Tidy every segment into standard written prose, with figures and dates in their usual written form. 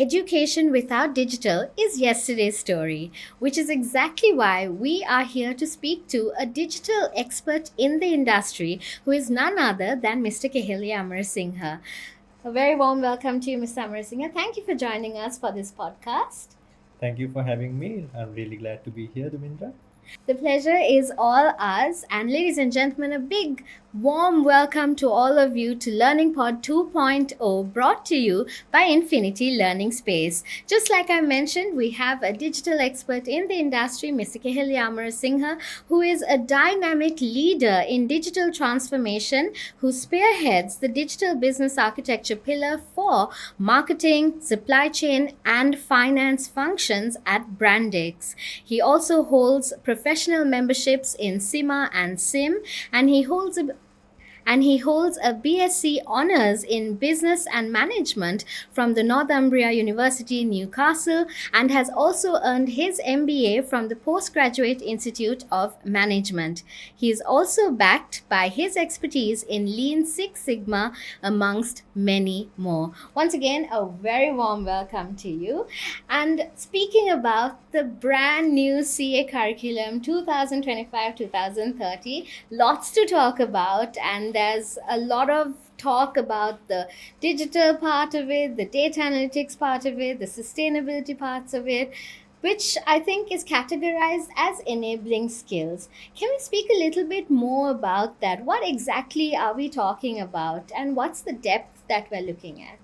Education without digital is yesterday's story, which is exactly why we are here to speak to a digital expert in the industry who is none other than Mr. Keheliya Amarasinghe. A very warm welcome to you, Mr. Amarasinghe. Thank you for joining us for this podcast. Thank you for having me. I'm really glad to be here, Dumindra. The pleasure is all ours. And ladies and gentlemen, a big warm welcome to all of you to Learning Pod 2.0, brought to you by Infinity Learning Space. Just like I mentioned, we have a digital expert in the industry, Mr. Keheliya Amarasinghe, who is a dynamic leader in digital transformation, who spearheads the digital business architecture pillar for marketing, supply chain, and finance functions at Brandix. He also holds professional memberships in SIMA and SIM, and he holds a BSc Honours in Business and Management from the Northumbria University, Newcastle, and has also earned his MBA from the Postgraduate Institute of Management. He is also backed by his expertise in Lean Six Sigma, amongst many more. Once again, a very warm welcome to you. And speaking about the brand new CA curriculum 2025-2030, lots to talk about, and there's a lot of talk about the digital part of it, the data analytics part of it, the sustainability parts of it, which I think is categorized as enabling skills. Can we speak a little bit more about that? What exactly are we talking about, and what's the depth that we're looking at?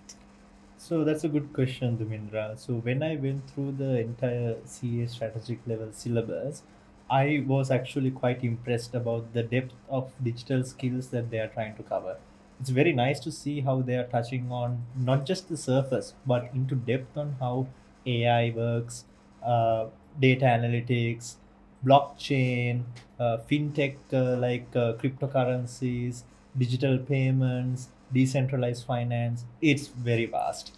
So that's a good question, Dumindra. So when I went through the entire CA strategic level syllabus, I was actually quite impressed about the depth of digital skills that they are trying to cover. It's very nice to see how they are touching on not just the surface, but into depth on how AI works, uh, data analytics, blockchain, fintech cryptocurrencies, digital payments, decentralized finance. It's very vast.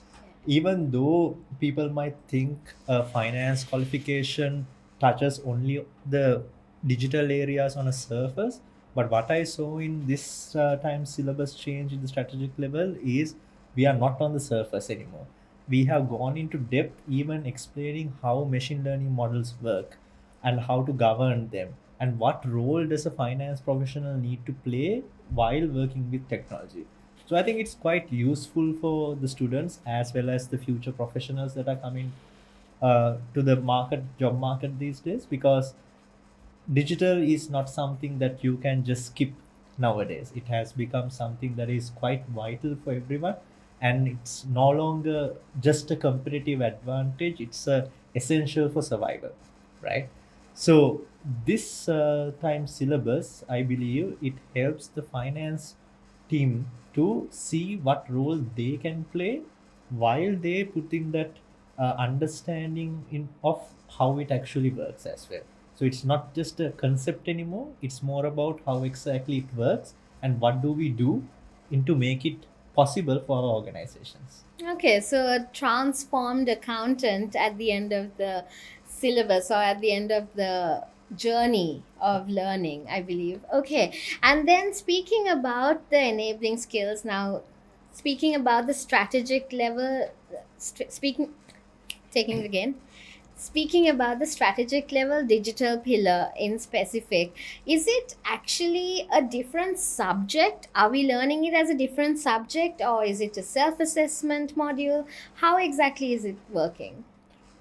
Even though people might think a finance qualification touches only the digital areas on a surface, but what I saw in this time syllabus change in the strategic level is we are not on the surface anymore. We have gone into depth, even explaining how machine learning models work and how to govern them, and what role does a finance professional need to play while working with technology. So I think it's quite useful for the students as well as the future professionals that are coming to the job market these days, because digital is not something that you can just skip nowadays. It has become something that is quite vital for everyone, and it's no longer just a competitive advantage. It's essential for survival, right? So this time syllabus, I believe it helps the finance team to see what role they can play while they put in that understanding in of how it actually works as well. So it's not just a concept anymore, it's more about how exactly it works and what do we do in to make it possible for our organizations. Okay, so a transformed accountant at the end of the syllabus or at the end of the journey of learning, I believe. Okay, and then speaking about the enabling skills now, speaking about the strategic level, speaking, taking it again. Speaking about the strategic level digital pillar in specific, is it actually a different subject? Are we learning it as a different subject, or is it a self assessment module? How exactly is it working?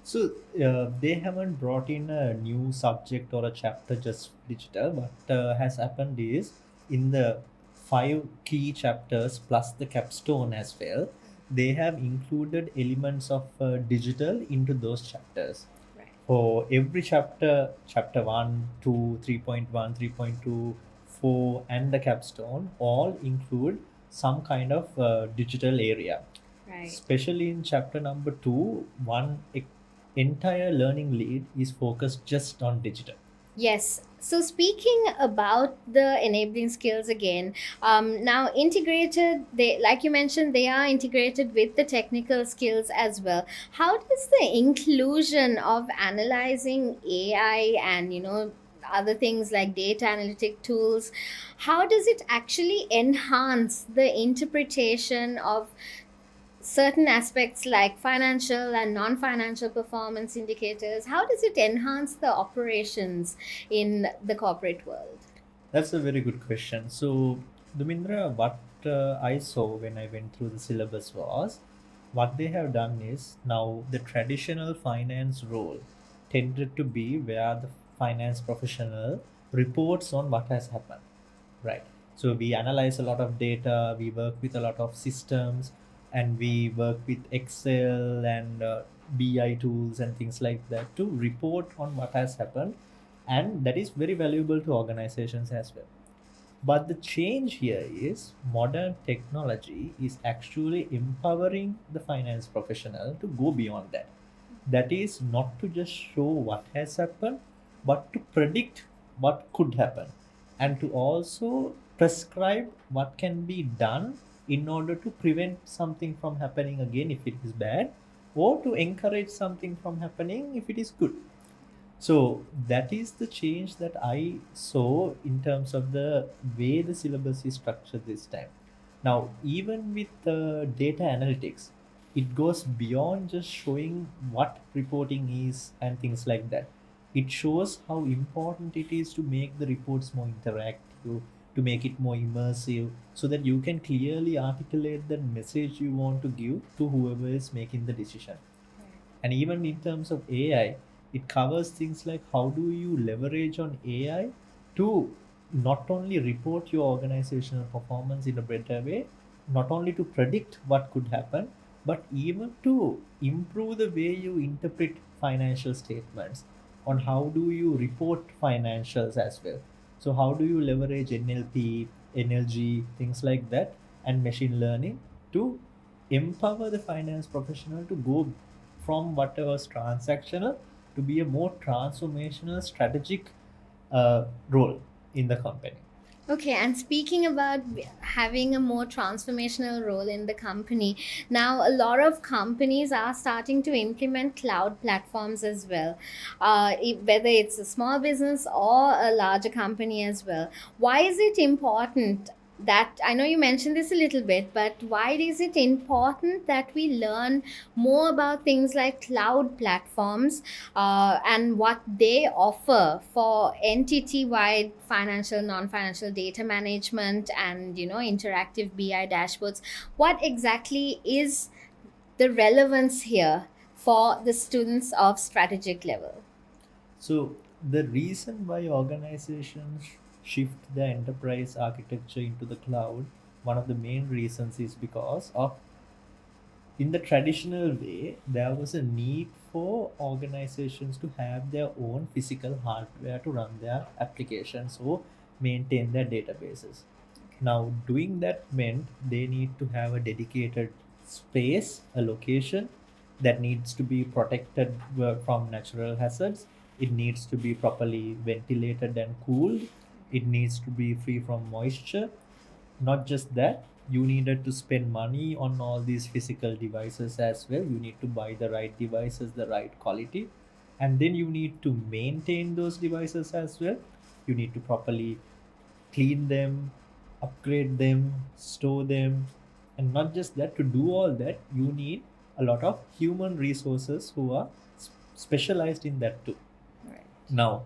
So they haven't brought in a new subject or a chapter just digital. What has happened is in the five key chapters plus the capstone as well, they have included elements of digital into those chapters. Right. For every chapter, chapter 1, 2, 3.1, 3.2, 4, and the capstone all include some kind of digital area. Right. Especially in chapter number 2, one entire learning lead is focused just on digital. Yes. So speaking about the enabling skills again, now integrated, they like you mentioned, they are integrated with the technical skills as well. How does the inclusion of analyzing AI and other things like data analytic tools, how does it actually enhance the interpretation of certain aspects like financial and non-financial performance indicators, how does it enhance the operations in the corporate world? That's a very good question. So, Dumindra, what I saw when I went through the syllabus was what they have done is now the traditional finance role tended to be where the finance professional reports on what has happened, right? So, we analyze a lot of data, we work with a lot of systems, and we work with Excel and BI tools and things like that to report on what has happened, and that is very valuable to organizations as well. But the change here is modern technology is actually empowering the finance professional to go beyond that. That is not to just show what has happened, but to predict what could happen and to also prescribe what can be done in order to prevent something from happening again if it is bad, or to encourage something from happening if it is good. So that is the change that I saw in terms of the way the syllabus is structured this time. Now, even with data analytics, it goes beyond just showing what reporting is and things like that. It shows how important it is to make the reports more interactive, to make it more immersive, so that you can clearly articulate the message you want to give to whoever is making the decision. And even in terms of AI, it covers things like how do you leverage on AI to not only report your organizational performance in a better way, not only to predict what could happen, but even to improve the way you interpret financial statements, on how do you report financials as well. So how do you leverage NLP, NLG, things like that, and machine learning to empower the finance professional to go from whatever was transactional to be a more transformational strategic role in the company. Okay, and speaking about having a more transformational role in the company, now a lot of companies are starting to implement cloud platforms as well, whether it's a small business or a larger company as well. Why is it important that, I know you mentioned this a little bit, but why is it important that we learn more about things like cloud platforms and what they offer for entity-wide financial, non-financial data management and interactive BI dashboards? What exactly is the relevance here for the students of strategic level? So the reason why organizations shift the enterprise architecture into the cloud, one of the main reasons is because of, in the traditional way, there was a need for organizations to have their own physical hardware to run their applications or maintain their databases. Now, doing that meant they need to have a dedicated space, a location that needs to be protected from natural hazards. It needs to be properly ventilated and cooled. It needs to be free from moisture. Not just that, you needed to spend money on all these physical devices as well. You need to buy the right devices, the right quality, and then you need to maintain those devices as well. You need to properly clean them, upgrade them, store them, and not just that, to do all that, you need a lot of human resources who are specialized in that too. Right. Now,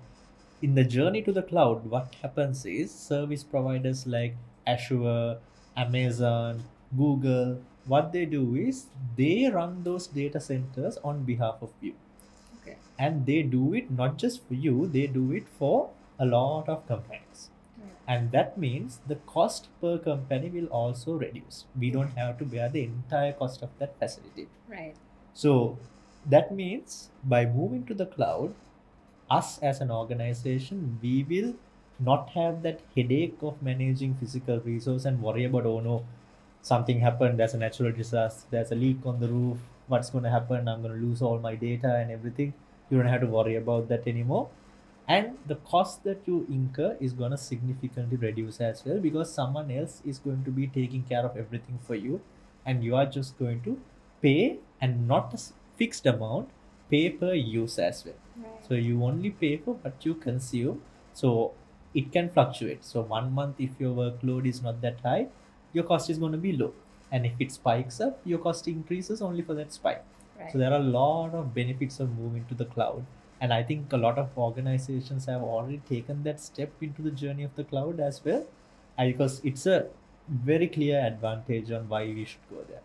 in the journey to the cloud, what happens is service providers like Azure, Amazon, Google, what they do is they run those data centers on behalf of you. Okay. And they do it not just for you, they do it for a lot of companies. Right. And that means the cost per company will also reduce. We don't have to bear the entire cost of that facility. Right. So that means by moving to the cloud, us as an organization, we will not have that headache of managing physical resource and worry about, oh no, something happened, there's a natural disaster, there's a leak on the roof, what's going to happen, I'm going to lose all my data and everything. You don't have to worry about that anymore. And the cost that you incur is going to significantly reduce as well, because someone else is going to be taking care of everything for you, and you are just going to pay, and not a fixed amount, pay per use as well. Right. So you only pay for what you consume. So it can fluctuate. So one month if your workload is not that high, your cost is going to be low. and if it spikes up, your cost increases only for that spike. So Right. there are a lot of benefits of moving to the cloud, and I think a lot of organizations have already taken that step into the journey of the cloud as well, because it's a very clear advantage on why we should go there.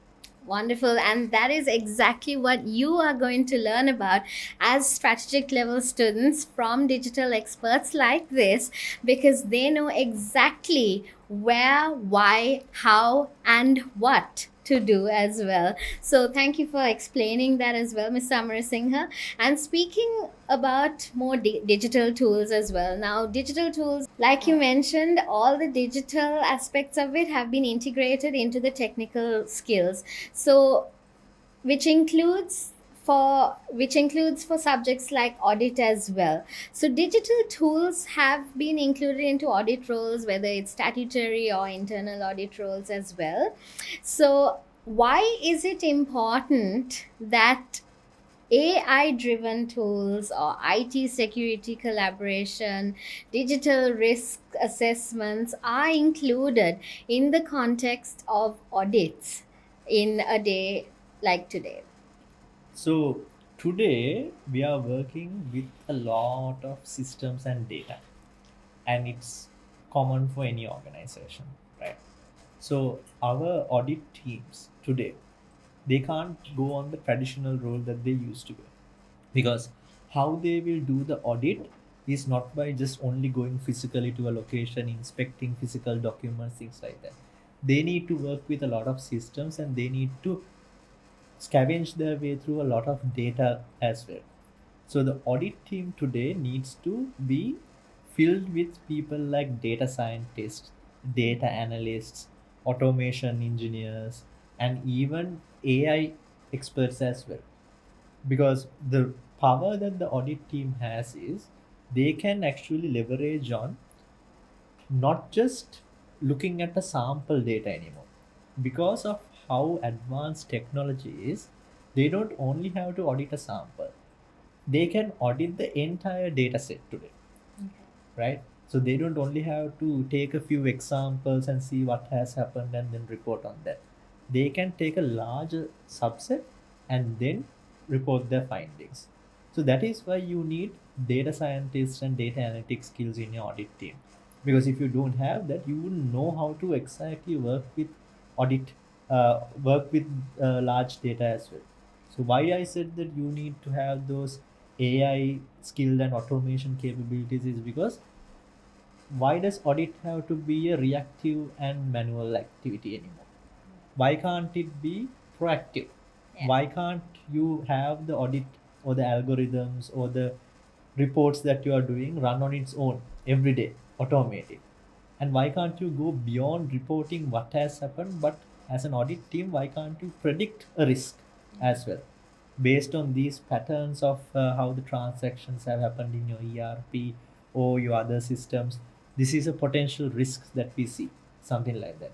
Wonderful. And that is exactly what you are going to learn about as strategic level students from digital experts like this, because they know exactly where, why, how, and what to do as well. So thank you for explaining that as well, Mr. Amarasinghe. And speaking about more digital tools as well. Now, digital tools, like you mentioned, all the digital aspects of it have been integrated into the technical skills. So which includes for subjects like audit as well. So digital tools have been included into audit roles, whether it's statutory or internal audit roles as well. So why is it important that AI driven tools or IT security collaboration, digital risk assessments are included in the context of audits in a day like today? So today we are working with a lot of systems and data, and it's common for any organization, right? So our audit teams today, they can't go on the traditional role that they used to go, because how they will do the audit is not by just only going physically to a location, inspecting physical documents, things like that. They need to work with a lot of systems, and they need to scavenge their way through a lot of data as well. So the audit team today needs to be filled with people like data scientists, data analysts, automation engineers, and even AI experts as well. Because the power that the audit team has is they can actually leverage on not just looking at the sample data anymore. Because of how advanced technology is, they don't only have to audit a sample, they can audit the entire data set today, right? So they don't only have to take a few examples and see what has happened and then report on that. They can take a larger subset and then report their findings. So that is why you need data scientists and data analytics skills in your audit team. Because if you don't have that, you wouldn't know how to exactly audit, work with large data as well. So why I said that you need to have those AI skilled and automation capabilities is because why does audit have to be a reactive and manual activity anymore? Why can't it be proactive? Yeah. Why can't you have the audit or the algorithms or the reports that you are doing run on its own every day, automated? And why can't you go beyond reporting what has happened, but as an audit team, why can't you predict a risk as well? Based on these patterns of how the transactions have happened in your ERP or your other systems, this is a potential risk that we see, something like that.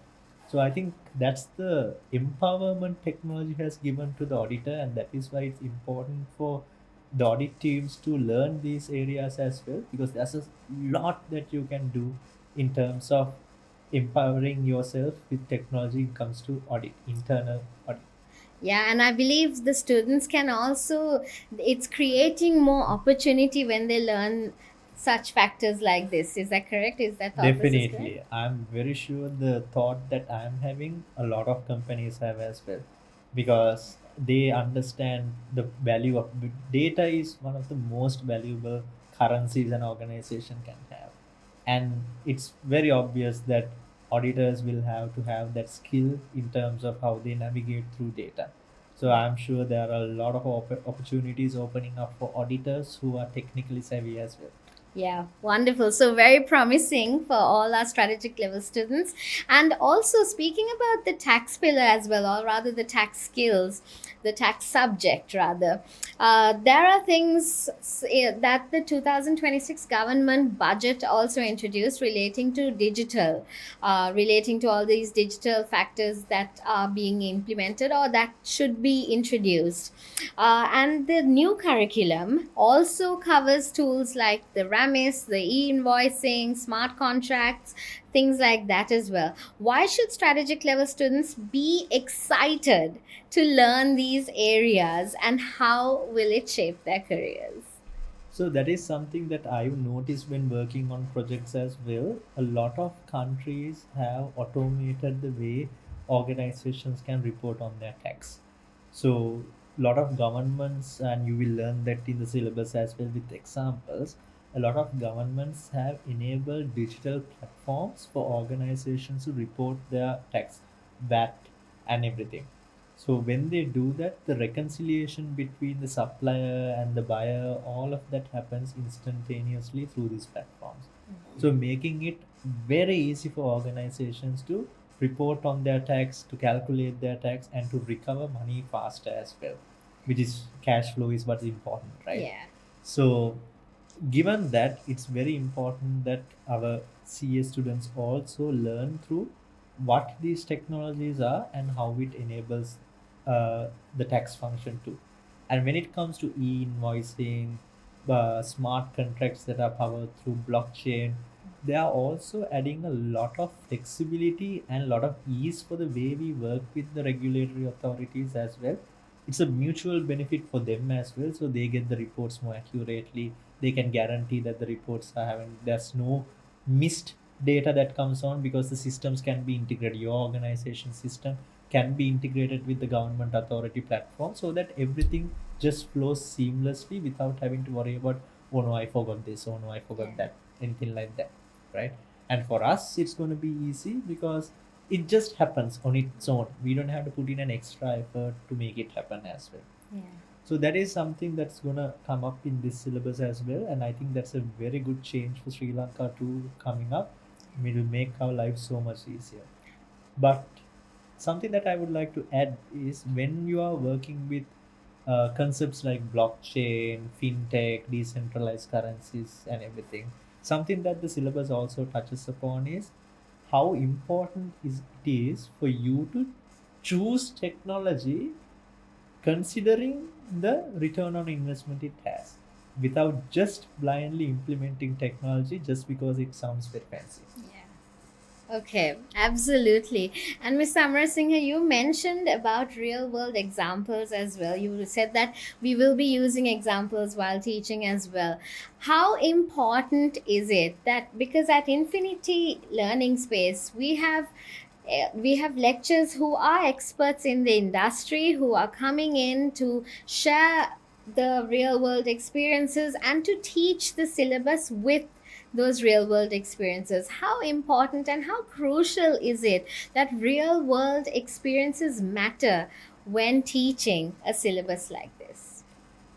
So I think that's the empowerment technology has given to the auditor, and that is why it's important for the audit teams to learn these areas as well, because there's a lot that you can do in terms of empowering yourself with technology when it comes to audit, internal audit. Yeah, and I believe the students can also, it's creating more opportunity when they learn such factors like this. Is that correct? Is that thought process correct? Definitely. I'm very sure the thought that I'm having, a lot of companies have as well, because they understand the value of data is one of the most valuable currencies an organization can have. And it's very obvious that auditors will have to have that skill in terms of how they navigate through data. So Yeah. I'm sure there are a lot of opportunities opening up for auditors who are technically savvy as well. Yeah, wonderful. So, very promising for all our strategic level students. And also, speaking about the tax pillar as well, or rather the tax skills, the tax subject, rather, there are things that the 2026 government budget also introduced relating to digital, relating to all these digital factors that are being implemented or that should be introduced. And the new curriculum also covers tools like the premise, the e-invoicing, smart contracts, things like that as well. Why should strategic level students be excited to learn these areas, and how will it shape their careers? So that is something that I've noticed when working on projects as well. A lot of countries have automated the way organizations can report on their tax. So a lot of governments, and you will learn that in the syllabus as well with examples, a lot of governments have enabled digital platforms for organizations to report their tax, VAT, and everything. So when they do that, the reconciliation between the supplier and the buyer, all of that happens instantaneously through these platforms. So making it very easy for organizations to report on their tax, to calculate their tax, and to recover money faster as well, which is cash flow is what's important, right? Yeah. So given that, it's very important that our CA students also learn through what these technologies are and how it enables the tax function too. And when it comes to e-invoicing, smart contracts that are powered through blockchain, they are also adding a lot of flexibility and a lot of ease for the way we work with the regulatory authorities as well. It's a mutual benefit for them as well, so they get the reports more accurately. They can guarantee that the reports are having, there's no missed data that comes on, because the systems can be integrated, your organization system can be integrated with the government authority platform, so that everything just flows seamlessly without having to worry about, oh no, I forgot this, oh no, I forgot Yeah. that, anything like that, right? And for us it's going to be easy because it just happens on its own. We don't have to put in an extra effort to make it happen as well. Yeah. So that is something that's gonna come up in this syllabus as well, and I think that's a very good change for Sri Lanka too coming up. It will make our life so much easier. But something that I would like to add is, when you are working with concepts like blockchain, fintech, decentralized currencies, and everything, something that the syllabus also touches upon is how important it is for you to choose technology considering the return on investment it has, without just blindly implementing technology just because it sounds very fancy. Yeah. Okay, absolutely. And Ms. Amarasinghe, you mentioned about real world examples as well. You said that we will be using examples while teaching as well. How important is it that, because at Infinity Learning Space, we have lectures who are experts in the industry, who are coming in to share the real world experiences and to teach the syllabus with those real world experiences. How important and how crucial is it that real world experiences matter when teaching a syllabus like this?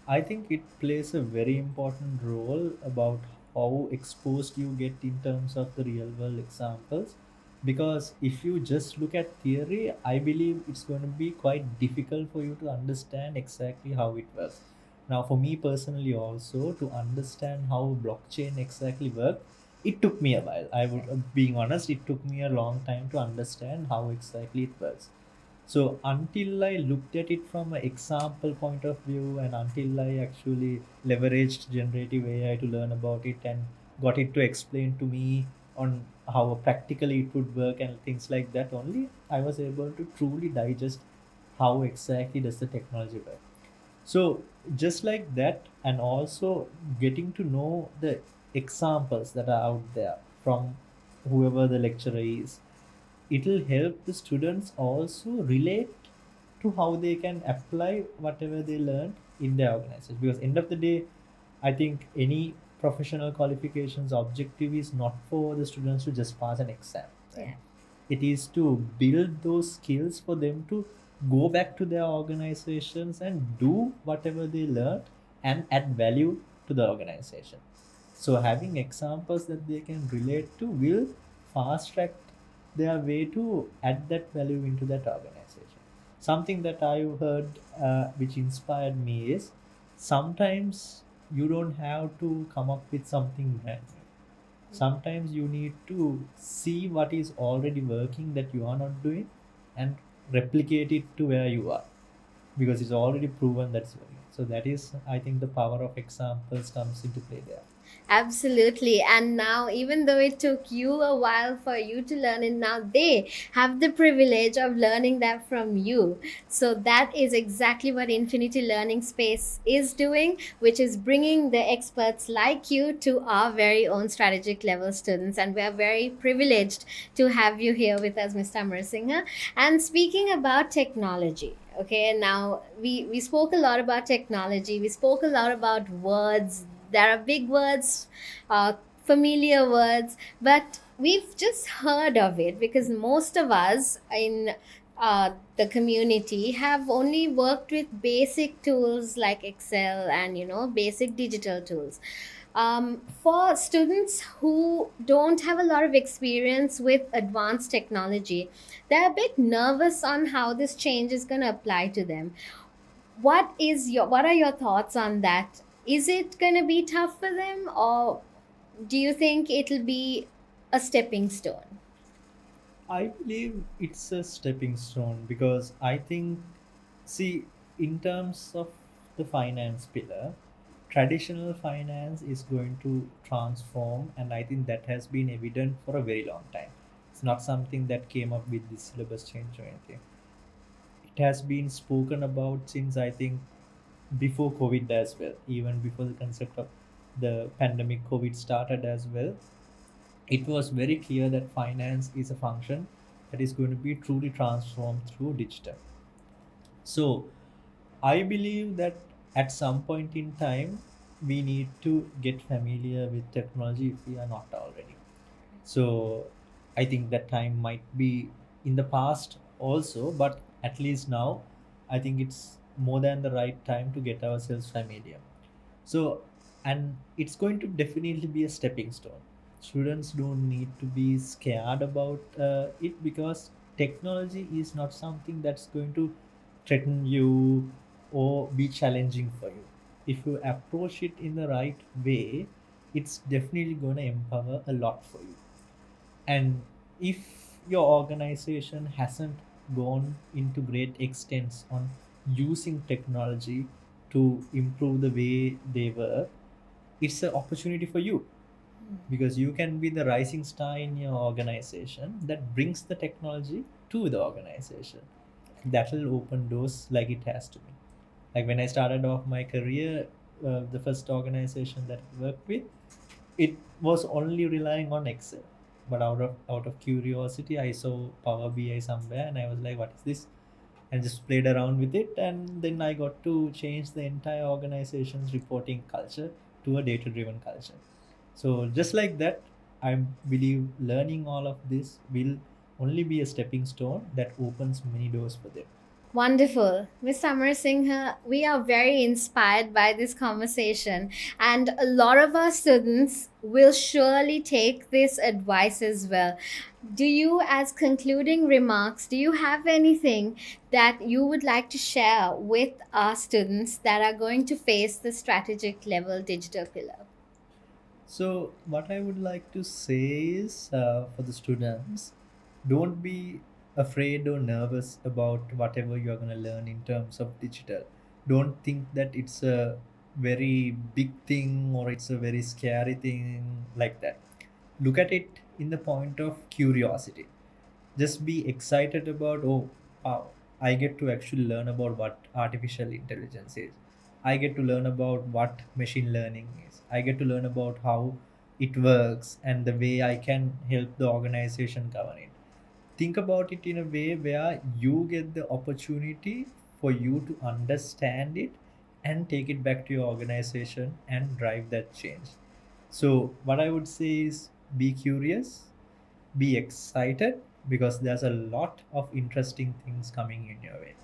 I think it plays a very important role about how exposed you get in terms of the real world examples. Because if you just look at theory, I believe it's going to be quite difficult for you to understand exactly how it works. Now, for me personally, also to understand how blockchain exactly works, it took me a while. I would, being honest, it took me a long time to understand how exactly it works. So until I looked at it from an example point of view, and until I actually leveraged generative AI to learn about it and got it to explain to me on how practically it would work and things like that, only I was able to truly digest how exactly does the technology work. So just like that, and also getting to know the examples that are out there from whoever the lecturer is, it'll help the students also relate to how they can apply whatever they learned in their organization. Because end of the day, I think any professional qualifications objective is not for the students to just pass an exam, right? Yeah. It is to build those skills for them to go back to their organizations and do whatever they learned and add value to the organization. So having examples that they can relate to will fast track their way to add that value into that organization. Something that I've heard which inspired me is, sometimes you don't have to come up with something brand new. Sometimes you need to see what is already working that you are not doing and replicate it to where you are, because it's already proven that's working. So that is, I think, the power of examples comes into play there. Absolutely. And now, even though it took you a while for you to learn it, now they have the privilege of learning that from you. So, that is exactly what Infinity Learning Space is doing, which is bringing the experts like you to our very own strategic level students. And we are very privileged to have you here with us, Mr. Amarasinghe. And speaking about technology, okay, now we spoke a lot about technology, we spoke a lot about words. There are big words, uh, familiar words, but we've just heard of it because most of us in the community have only worked with basic tools like Excel and basic digital tools. For students who don't have a lot of experience with advanced technology, they're a bit nervous on how this change is going to apply to them. What are your thoughts on that? Is it going to be tough for them, or do you think it'll be a stepping stone? I believe it's a stepping stone because I think, see, in terms of the finance pillar, traditional finance is going to transform, and I think that has been evident for a very long time. It's not something that came up with the syllabus change or anything. It has been spoken about since I think before COVID as well, even before the concept of the pandemic COVID started as well. It was very clear that finance is a function that is going to be truly transformed through digital. So I believe that at some point in time, we need to get familiar with technology if we are not already. So I think that time might be in the past also, but at least now, I think it's more than the right time to get ourselves familiar. So, and it's going to definitely be a stepping stone. Students don't need to be scared about it because technology is not something that's going to threaten you or be challenging for you. If you approach it in the right way, it's definitely going to empower a lot for you. And if your organization hasn't gone into great extents on using technology to improve the way they work, it's an opportunity for you because you can be the rising star in your organization that brings the technology to the organization. That will open doors like it has to be. Like when I started off my career, the first organization that I worked with, it was only relying on Excel. But out of curiosity, I saw Power BI somewhere, and I was like, "What is this?" And just played around with it, and then I got to change the entire organization's reporting culture to a data-driven culture. So just like that, I believe learning all of this will only be a stepping stone that opens many doors for them. Wonderful. Miss Amarasinghe, we are very inspired by this conversation, and a lot of our students will surely take this advice as well. Do you, as concluding remarks, do you have anything that you would like to share with our students that are going to face the strategic level digital pillar? So, what I would like to say is for the students, don't be afraid or nervous about whatever you're going to learn in terms of digital. Don't think that it's a very big thing or it's a very scary thing like that. Look at it in the point of curiosity. Just be excited about, oh wow, I get to actually learn about what artificial intelligence is. I get to learn about what machine learning is. I get to learn about how it works and the way I can help the organization govern it. Think about it in a way where you get the opportunity for you to understand it and take it back to your organization and drive that change. So what I would say is be curious, be excited, because there's a lot of interesting things coming in your way.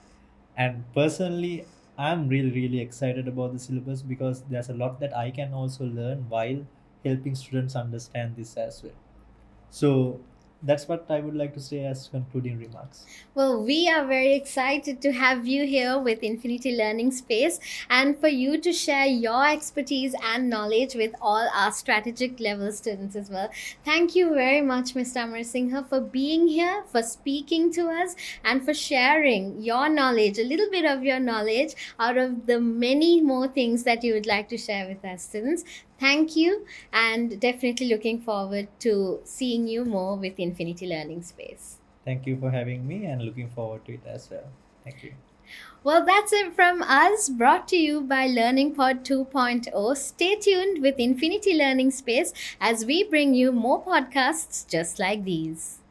And personally, I'm really excited about the syllabus because there's a lot that I can also learn while helping students understand this as well. So that's what I would like to say as concluding remarks. Well, we are very excited to have you here with Infinity Learning Space and for you to share your expertise and knowledge with all our strategic level students as well. Thank you very much, Mr. Amarasinghe, for being here, for speaking to us, and for sharing your knowledge, a little bit of your knowledge out of the many more things that you would like to share with our students. Thank you, and definitely looking forward to seeing you more with Infinity Learning Space. Thank you for having me and looking forward to it as well. Thank you. Well, that's it from us, brought to you by LearningPod 2.0. Stay tuned with Infinity Learning Space as we bring you more podcasts just like these.